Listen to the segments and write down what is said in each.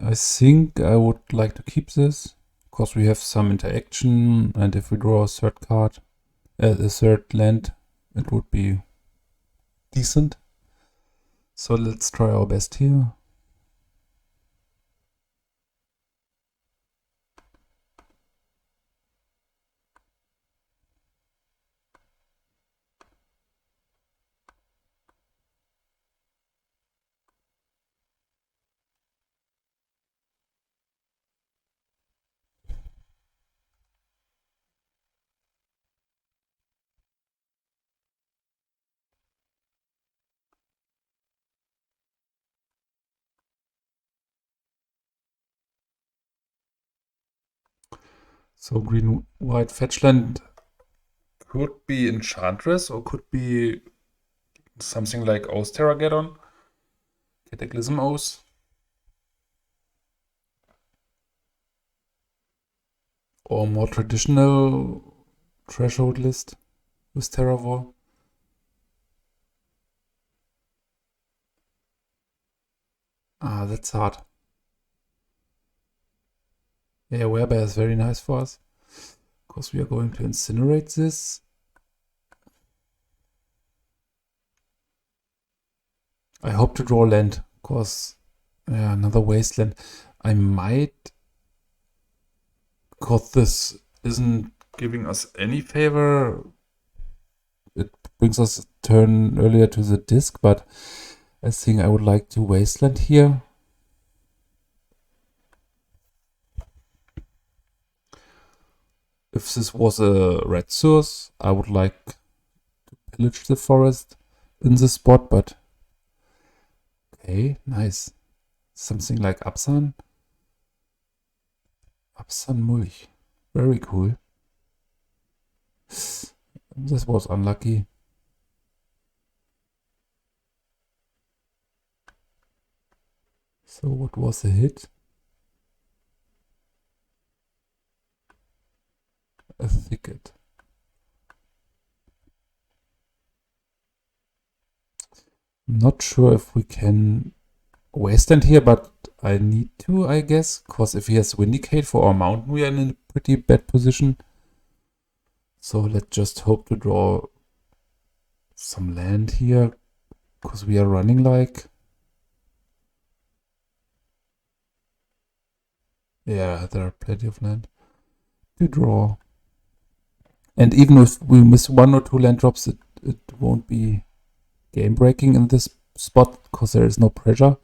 I think I would like to keep this, because we have some interaction, and if we draw a third card, a third land, it would be decent. So let's try our best here. So green-white fetchland could be Enchantress, or could be something like Oath Terrageddon, Cataclysm Oath. Or more traditional threshold list with Terravor. Ah, that's hard. Yeah, Werebear is very nice for us. Of course, we are going to incinerate this. I hope to draw land, because another Wasteland. I might, because this isn't giving us any favor. It brings us a turn earlier to the disc, but I think I would like to Wasteland here. If this was a red source, I would like to pillage the forest in this spot, but okay, nice. Something like Absan. Absan Mulch. Very cool. This was unlucky. So what was the hit? A thicket. Not sure if we can Wasteland here, but I need to, I guess, because if he has Vindicate for our mountain, we are in a pretty bad position. So let's just hope to draw some land here, because we are running like... Yeah, there are plenty of land to draw. And even if we miss one or two land drops, it won't be game breaking in this spot, because there is no pressure.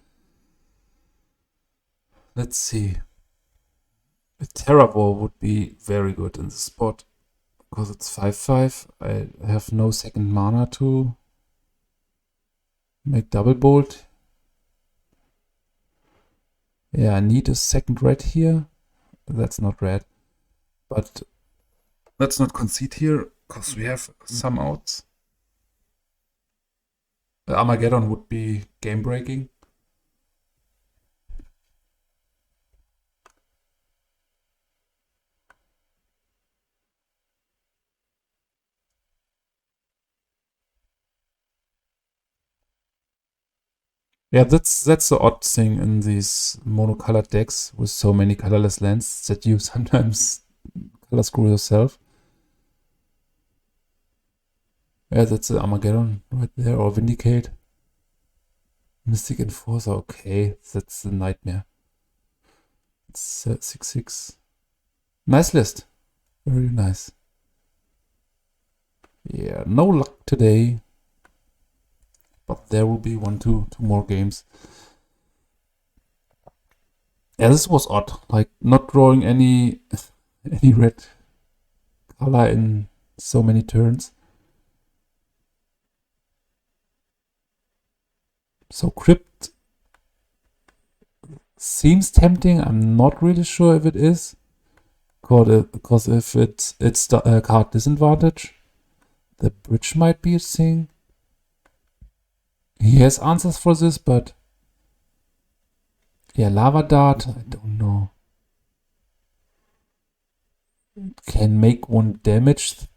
Let's see. A Terravor would be very good in this spot, because it's 5/5. I have no second mana to make double bolt. Yeah, I need a second red here. That's not red. But let's not concede here, because we have some outs. Armageddon would be game breaking. Yeah, that's the odd thing in these monocolored decks with so many colorless lands, that you sometimes color screw yourself. Yeah, that's the Armageddon right there, or Vindicate. Mystic Enforcer, okay, that's the nightmare. It's 6/6. Nice list. Very nice. Yeah, no luck today. But there will be two more games. Yeah, this was odd. Like, not drawing any red color in so many turns. So Crypt seems tempting. I'm not really sure if it is. Because if it's card disadvantage, the bridge might be a thing. He has answers for this, but yeah, Lava Dart, I don't know. It can make 1 damage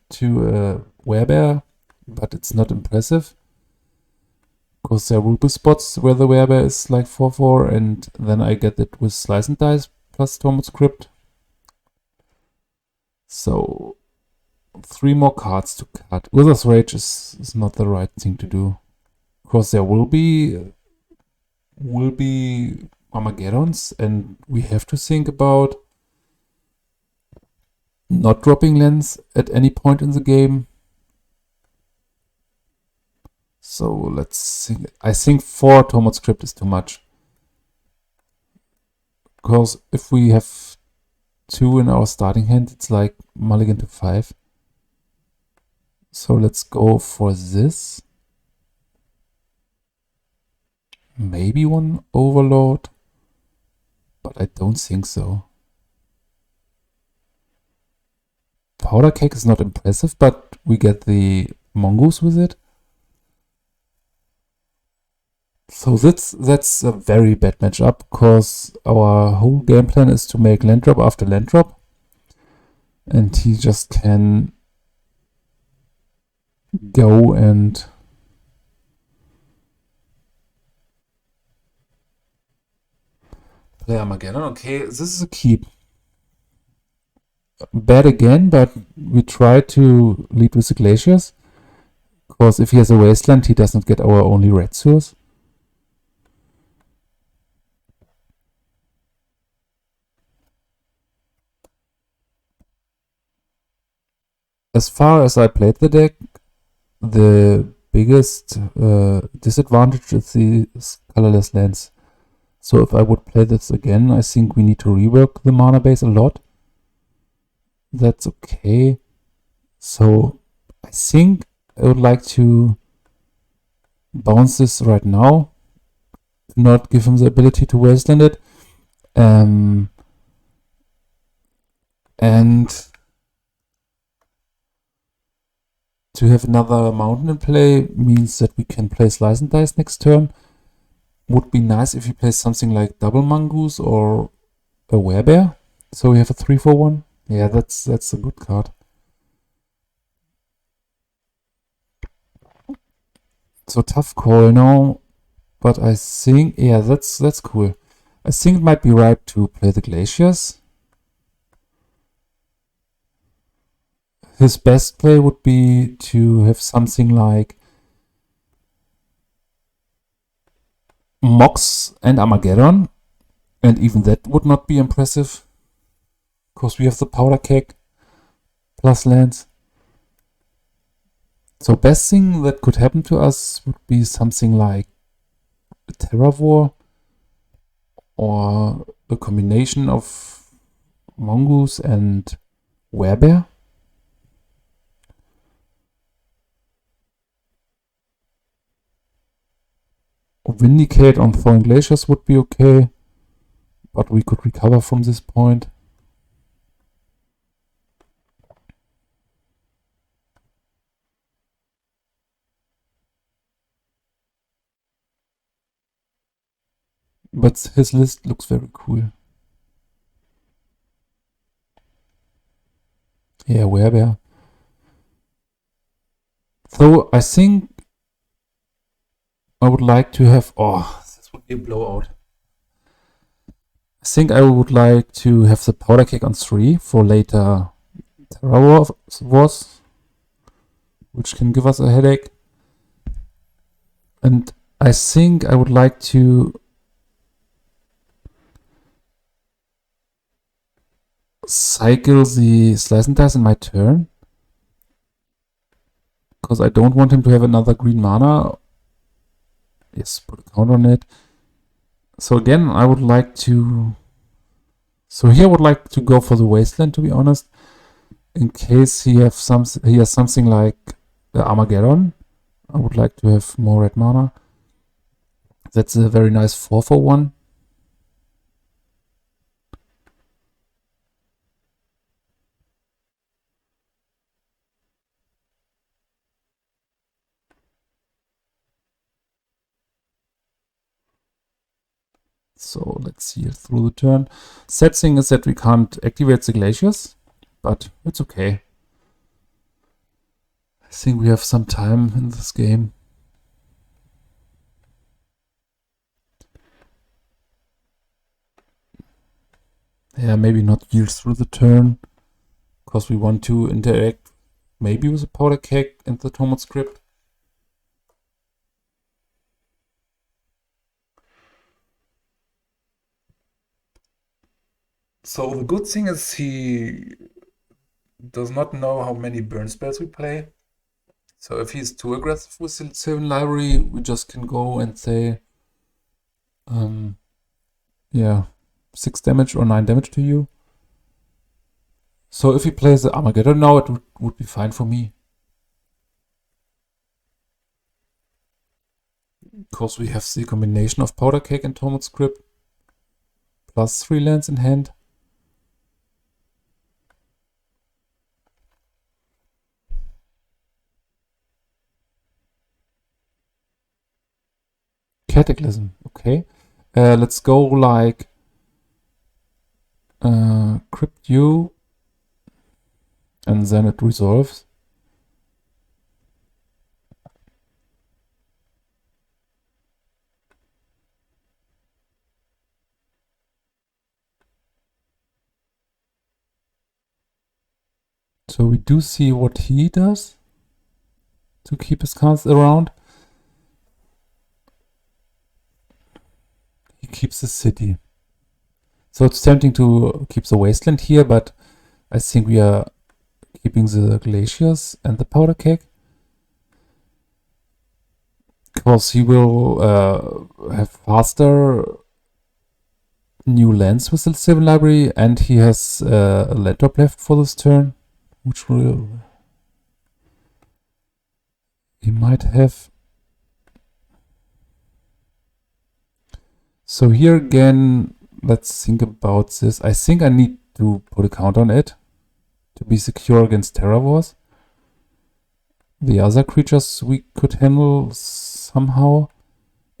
to a Werebear, but it's not impressive. Because there will be spots where the Werebear is like 4/4, and then I get it with Slice and Dice plus Tormod's Crypt. So 3 more cards to cut. Urza's Rage is not the right thing to do. Because there will be Armageddons, and we have to think about not dropping lands at any point in the game. So let's think. I think 4 Tormod's Crypt is too much. Because if we have 2 in our starting hand, it's like mulligan to 5. So let's go for this. Maybe 1 Overlord, but I don't think so. Powder Keg is not impressive, but we get the Mongoose with it. So that's a very bad matchup, because our whole game plan is to make land drop after land drop, and he just can go and play Armageddon. Okay, this is a keep. Bad again, but we try to lead with the Glaciers, because if he has a Wasteland, he doesn't get our only red source. As far as I played the deck, the biggest disadvantage is the colorless lands. So if I would play this again, I think we need to rework the mana base a lot. That's okay. So I think I would like to bounce this right now, not give him the ability to wasteland it, and to have another mountain in play means that we can play Slice and Dice next turn. Would be nice if he plays something like double Mongoose or a Werebear. So we have a 3/4/1. Yeah, that's a good card. So tough call now, but I think, yeah, that's cool. I think it might be right to play the Glaciers. His best play would be to have something like Mox and Armageddon, and even that would not be impressive, because we have the Powder Keg plus lands. So best thing that could happen to us would be something like a Terra War, or a combination of Mongoose and Werebear. Vindicate on Thawing Glaciers would be okay, but we could recover from this point. But his list looks very cool. Yeah, Werebear. So I think I would like to have... Oh, this would be a blowout. I think I would like to have the Powder Keg on 3 for later Terra Wars, which can give us a headache. And I think I would like to cycle the Slice and Dice in my turn, because I don't want him to have another green mana. Yes, put a counter on it. So again, I would like to... So here I would like to go for the Wasteland, to be honest, in case he has something like the Armageddon. I would like to have more red mana. That's a very nice 4/1. So let's see it through the turn. Sad thing is that we can't activate the Glaciers, but it's okay. I think we have some time in this game. Yeah, maybe not yield through the turn, because we want to interact maybe with a Powder Keg and the Tormod Crypt. So the good thing is he does not know how many burn spells we play. So if he's too aggressive with the 7 library, we just can go and say, yeah, 6 damage or 9 damage to you. So if he plays the Armageddon now, it would be fine for me. Because we have the combination of Powder Keg and Tormod Crypt, plus 3 lands in hand. Cataclysm, okay. Let's go like Crypt you, and then it resolves. So we do see what he does to keep his cards around. He keeps the city. So it's tempting to keep the Wasteland here, but I think we are keeping the Glaciers and the Powder Keg. Because he will have faster new lands with the 7 library, and he has a land drop left for this turn, which he might have. So here again, let's think about this. I think I need to put a count on it to be secure against Terra Wars. The other creatures we could handle somehow.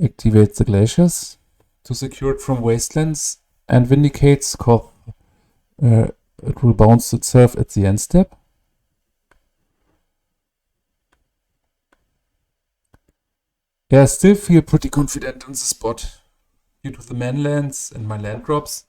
Activate the Glaciers to secure it from Wastelands, and Vindicates, cause it will bounce itself at the end step. Yeah, I still feel pretty confident in the spot due to the manlands and my land drops.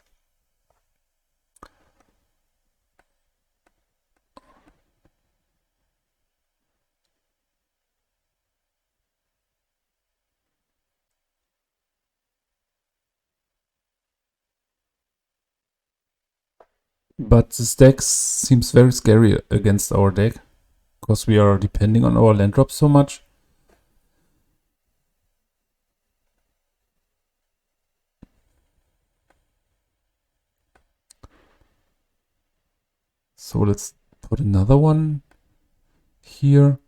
But this deck seems very scary against our deck, because we are depending on our land drops so much. So let's put another one here.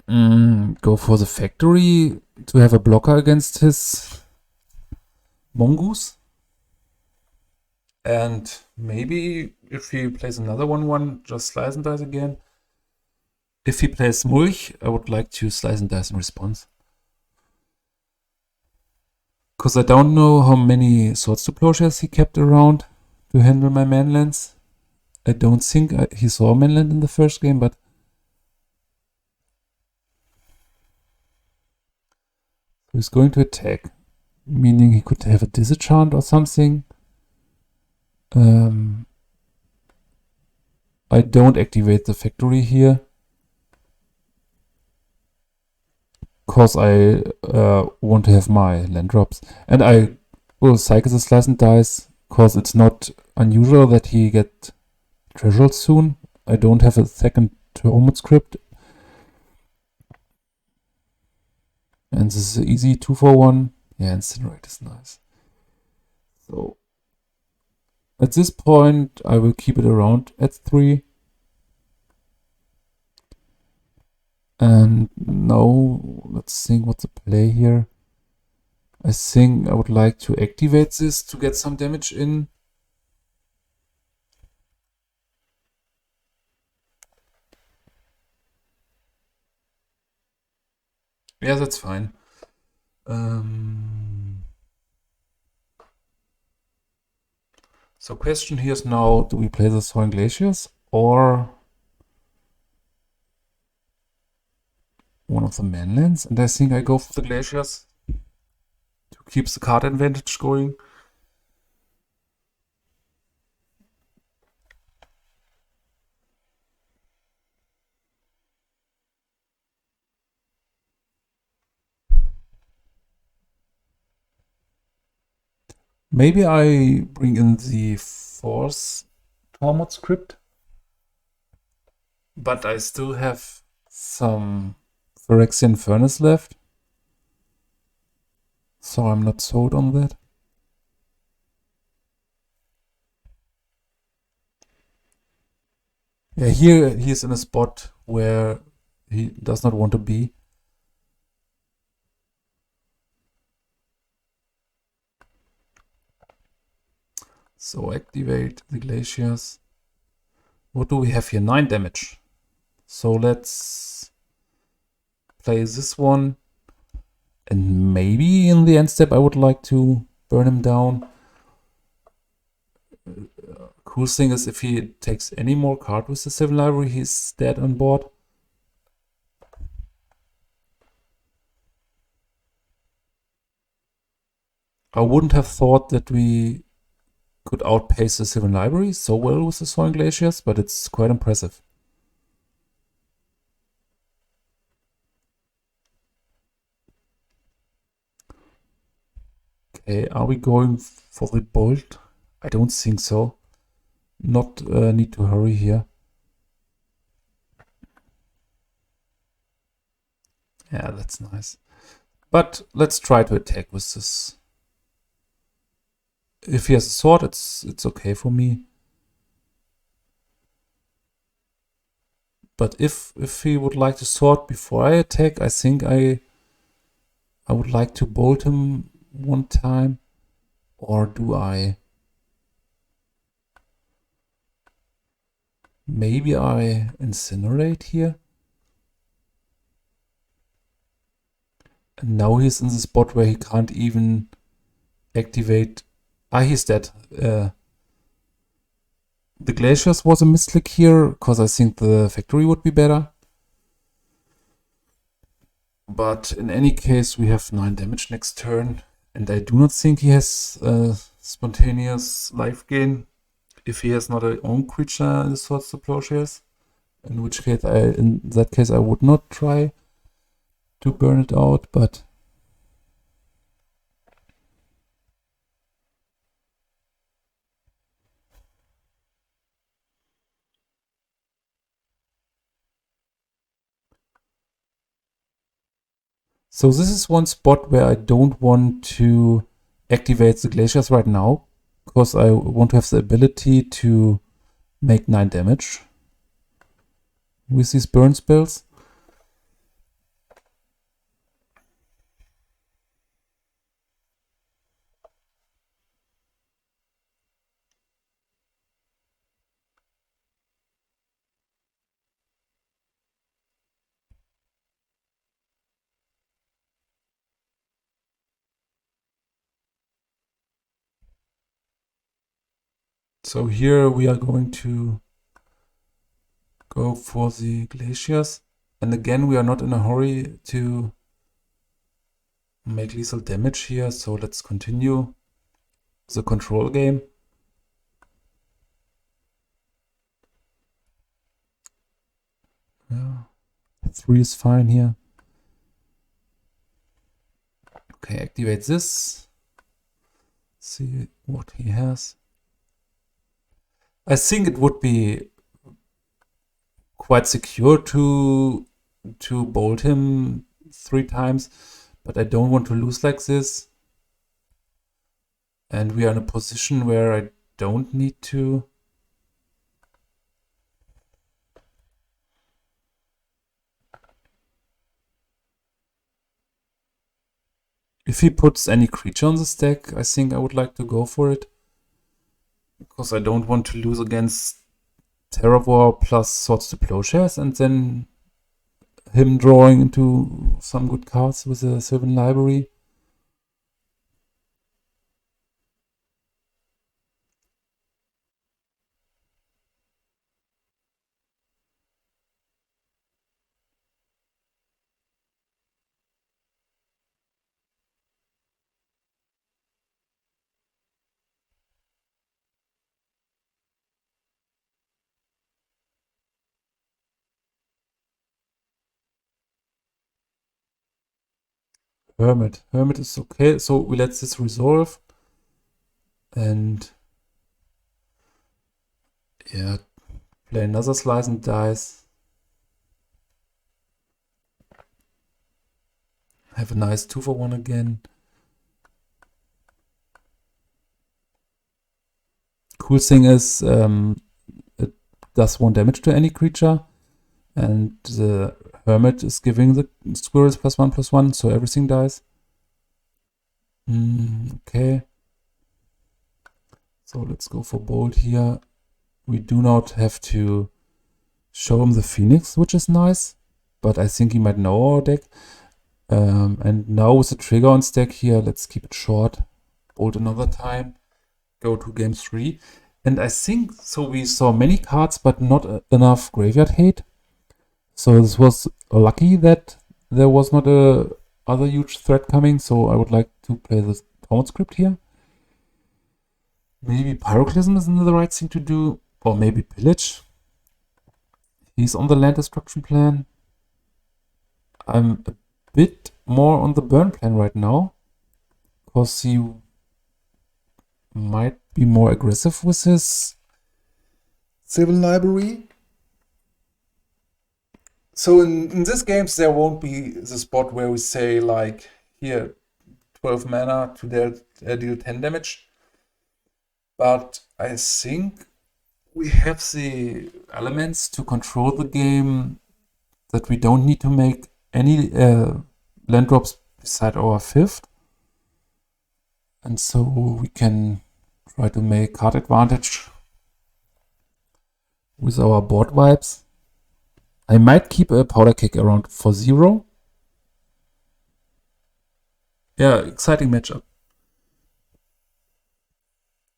Go for the factory to have a blocker against his Mongoose. And maybe if he plays another 1/1, just slice and dice again. If he plays Mulch, I would like to slice and dice in response. Because I don't know how many Swords to Plowshares he kept around to handle my manlands. I don't think he saw manland in the first game, but he's going to attack, meaning he could have a disenchant or something. I don't activate the factory here, because I want to have my land drops. And I will cycle the slice and dice, because it's not unusual that he get treasured soon. I don't have a second Tormod Crypt. And this is an easy 2-for-1. Yeah, Incinerate is nice. So at this point, I will keep it around at 3. And now, let's think what's the play here. I think I would like to activate this to get some damage in. Yeah, that's fine. So question here is now, do we play the Thawing Glaciers or one of the manlands? And I think I go for the Glaciers to keep the card advantage going. Maybe I bring in the fourth Tormod script, but I still have some Phyrexian Furnace left, so I'm not sold on that. Yeah, here he is in a spot where he does not want to be. So activate the glaciers. What do we have here? 9 damage. So let's play this one. And maybe in the end step I would like to burn him down. Cool thing is if he takes any more card with the 7 library, he's dead on board. I wouldn't have thought that we could outpace the 7 library so well with the Thawing Glaciers, but it's quite impressive. Okay, are we going for the bolt? I don't think so. Not need to hurry here. Yeah, that's nice. But let's try to attack with this. If he has a sword, it's okay for me. But if he would like to sword before I attack, I think I would like to bolt him one time. Or do I? Maybe I incinerate here. And now he's in the spot where he can't even activate. Ah, he's dead. The glaciers was a misclick here, because I think the factory would be better. But in any case, we have 9 damage next turn. And I do not think he has spontaneous life gain if he has not a own creature in the Swords to Plowshares. In which case, in that case, I would not try to burn it out, but so this is one spot where I don't want to activate the glaciers right now, because I want to have the ability to make 9 damage with these burn spells. So here we are going to go for the glaciers. And again, we are not in a hurry to make lethal damage here. So let's continue the control game. Yeah, 3 is fine here. Okay, activate this. See what he has. I think it would be quite secure to bolt him 3 times, but I don't want to lose like this. And we are in a position where I don't need to. If he puts any creature on the stack, I think I would like to go for it. Because I don't want to lose against Terravor plus Swords to Plowshares and then him drawing into some good cards with a 7 library. Hermit. Hermit is okay. So we let this resolve. And yeah, play another slice and dice. Have a nice 2-for-1 again. Cool thing is it does 1 damage to any creature, and the Hermit is giving the squirrels +1/+1, so everything dies. Okay. So let's go for bold here. We do not have to show him the Phoenix, which is nice, but I think he might know our deck. And now with the trigger on stack here, let's keep it short. Bold another time. Go to game 3. And I think, so we saw many cards, but not enough graveyard hate. So this was lucky that there was not a other huge threat coming. So I would like to play the Tormod Crypt here. Maybe Pyroclasm isn't the right thing to do. Or maybe Pillage. He's on the land destruction plan. I'm a bit more on the burn plan right now. Because he might be more aggressive with his Civil Library. So in this games there won't be the spot where we say like, here, 12 mana to deal 10 damage. But I think we have the elements to control the game that we don't need to make any land drops beside our 5th. And so we can try to make card advantage with our board vibes. I might keep a Powder Keg around for 0. Yeah, exciting matchup.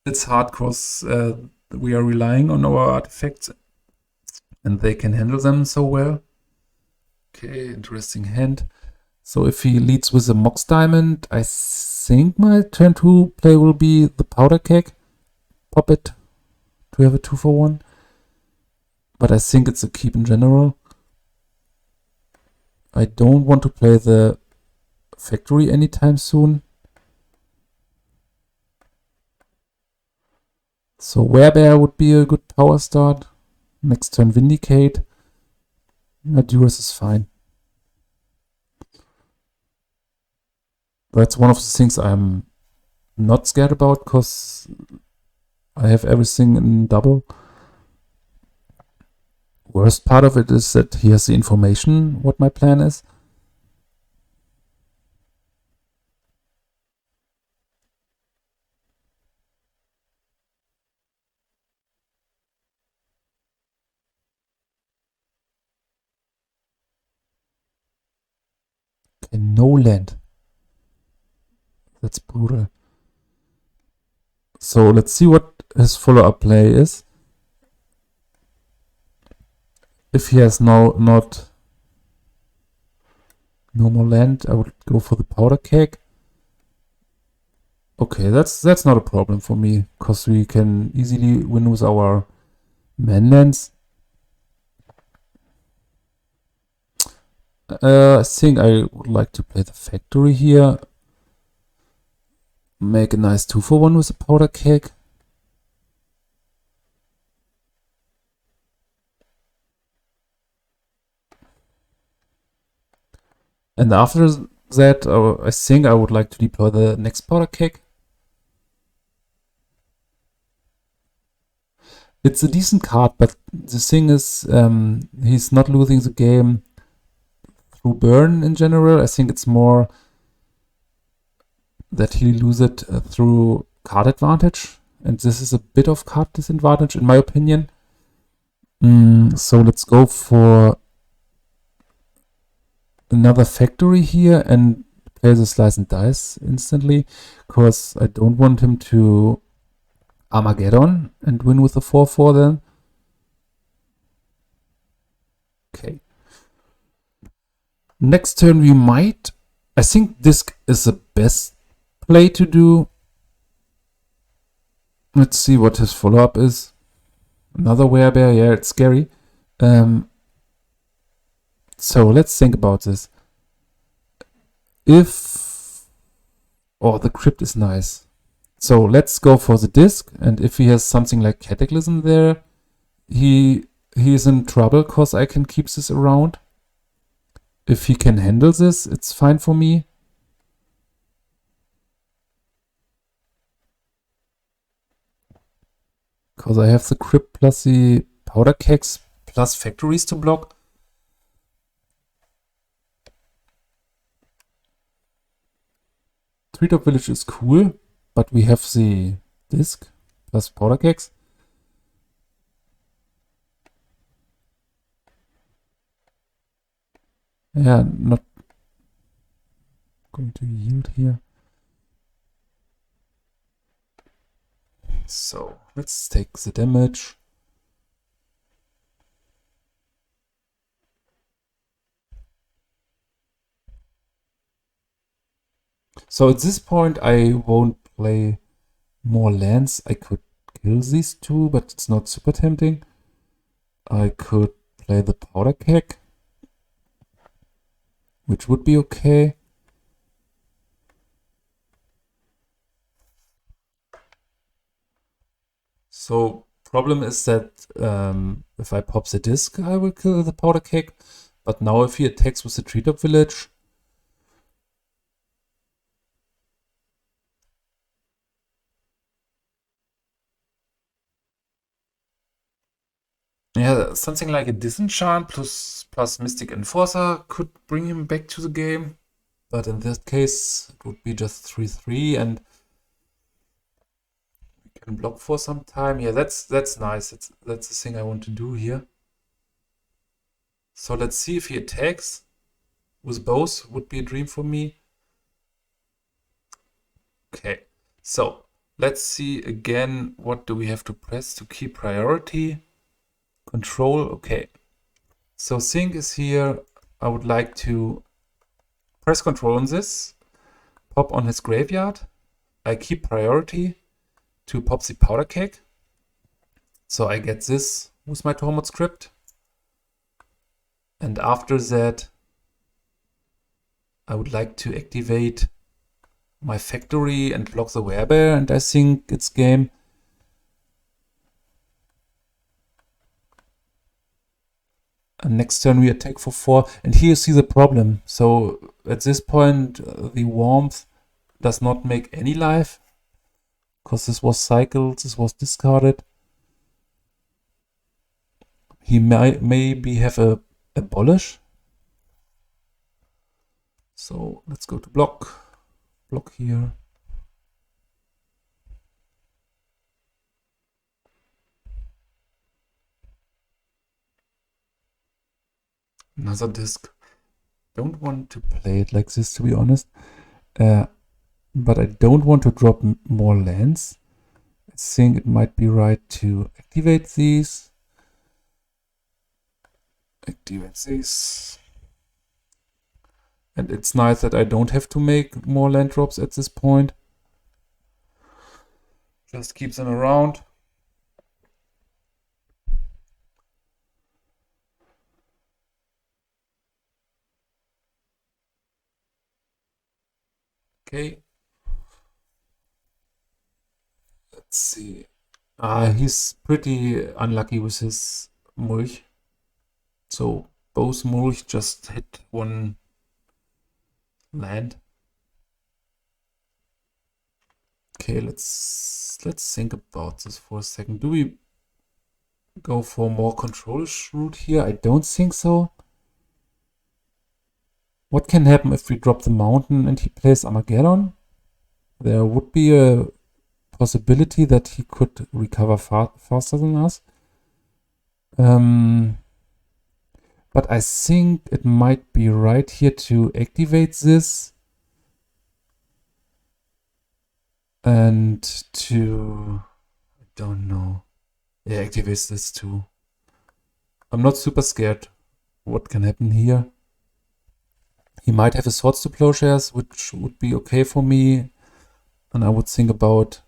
It's hard because we are relying on our artifacts and they can handle them so well. Okay, interesting hand. So if he leads with a Mox Diamond, I think my turn 2 play will be the Powder Keg. Pop it to have a 2-for-1. But I think it's a keep in general. I don't want to play the factory anytime soon. So Werebear would be a good power start. Next turn Vindicate. Duress is fine. That's one of the things I'm not scared about because I have everything in double. Worst part of it is that he has the information what my plan is. Okay, no land. That's brutal. So let's see what his follow-up play is. If he has no more land, I would go for the Powder Keg. Okay, that's not a problem for me, because we can easily win with our man lands. I think I would like to play the factory here. Make a nice 2-for-1 with the Powder Keg. And after that, I think I would like to deploy the next Powder Keg. It's a decent card, but the thing is, he's not losing the game through burn in general. I think it's more that he lose it through card advantage. And this is a bit of card disadvantage, in my opinion. So let's go for another factory here and play the slice and dice instantly, because I don't want him to Armageddon and win with a 4/4 then. Okay. Next turn we might, I think this is the best play to do. Let's see what his follow-up is. Another Werebear, yeah, it's scary. So let's think about this. If... Oh, the Crypt is nice. So let's go for the disc, and if he has something like Cataclysm there, he is in trouble because I can keep this around. If he can handle this, it's fine for me. Because I have the Crypt plus the Powder Kegs plus Factories to block. Treetop Village is cool, but we have the disc plus Powder Kegs. Yeah, not going to yield here. So let's take the damage. So at this point I won't play more lands. I could kill these two, but it's not super tempting. I could play the Powder Keg, which would be okay. So problem is that if I pop the disc, I will kill the Powder Keg. But now if he attacks with the Treetop Village, yeah, something like a Disenchant plus Mystic Enforcer could bring him back to the game. But in this case, it would be just 3/3 and we can block for some time. Yeah, that's nice. That's the thing I want to do here. So let's see if he attacks. With both would be a dream for me. Okay, so let's see again, what do we have to press to keep priority? Control, okay. So Sync is here. I would like to press control on this, pop on his graveyard. I keep priority to pop the Powder Keg. So I get this with my Tormod script. And after that, I would like to activate my factory and block the werebear, and I think it's game. And next turn we attack for 4, and here you see the problem. So at this point, the warmth does not make any life, because this was cycled, this was discarded. He might maybe have a abolish. So let's go to block here. Another disc. Don't want to play it like this, to be honest. But I don't want to drop more lands. I think it might be right to activate these. Activate these. And it's nice that I don't have to make more land drops at this point. Just keep them around. Okay. Let's see. He's pretty unlucky with his Mulch. So both Mulch just hit one land. Okay, let's think about this for a second. Do we go for more control route here? I don't think so. What can happen if we drop the mountain and he plays Armageddon? There would be a possibility that he could recover faster than us. But I think it might be right here to activate this. And to, I don't know. Yeah, activates this too. I'm not super scared what can happen here. He might have a Swords to Plowshares, which would be okay for me. And I would think about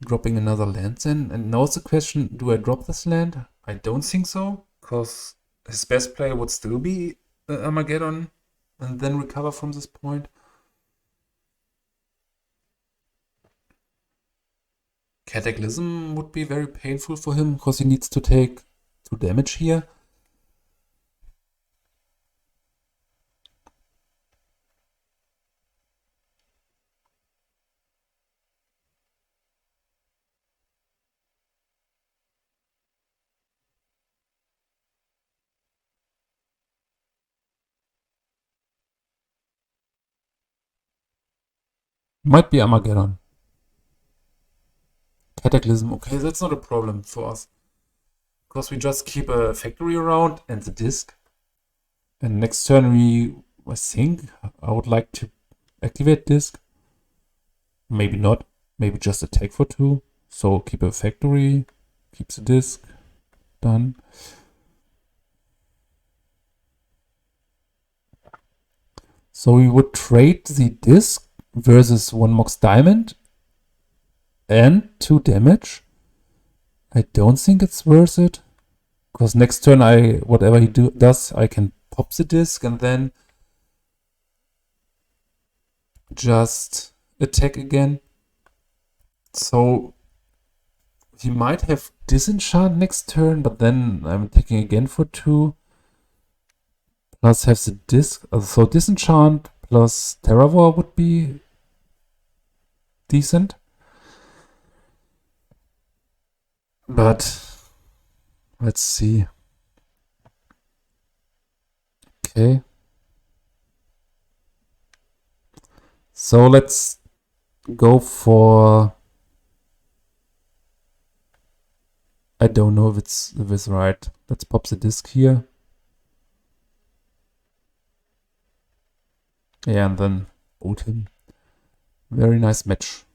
dropping another land then. And now it's the question, do I drop this land? I don't think so, because his best play would still be Armageddon and then recover from this point. Cataclysm would be very painful for him because he needs to take 2 damage here. Might be Armageddon. Cataclysm, okay, that's not a problem for us. Because we just keep a factory around and the disc. And next turn I think, I would like to activate disc. Maybe not. Maybe just attack for 2. So keep a factory, keep the disc. Done. So we would trade the disc versus 1 Mox Diamond and 2 damage. I don't think it's worth it. Because next turn, whatever he does, I can pop the disc and then just attack again. So he might have disenchant next turn, but then I'm attacking again for 2. Plus have the disc. So disenchant plus Terravor would be decent. But let's see. Okay. So let's go for... I don't know if it's right. Let's pop the disc here. Yeah, and then bolt him. Very nice match.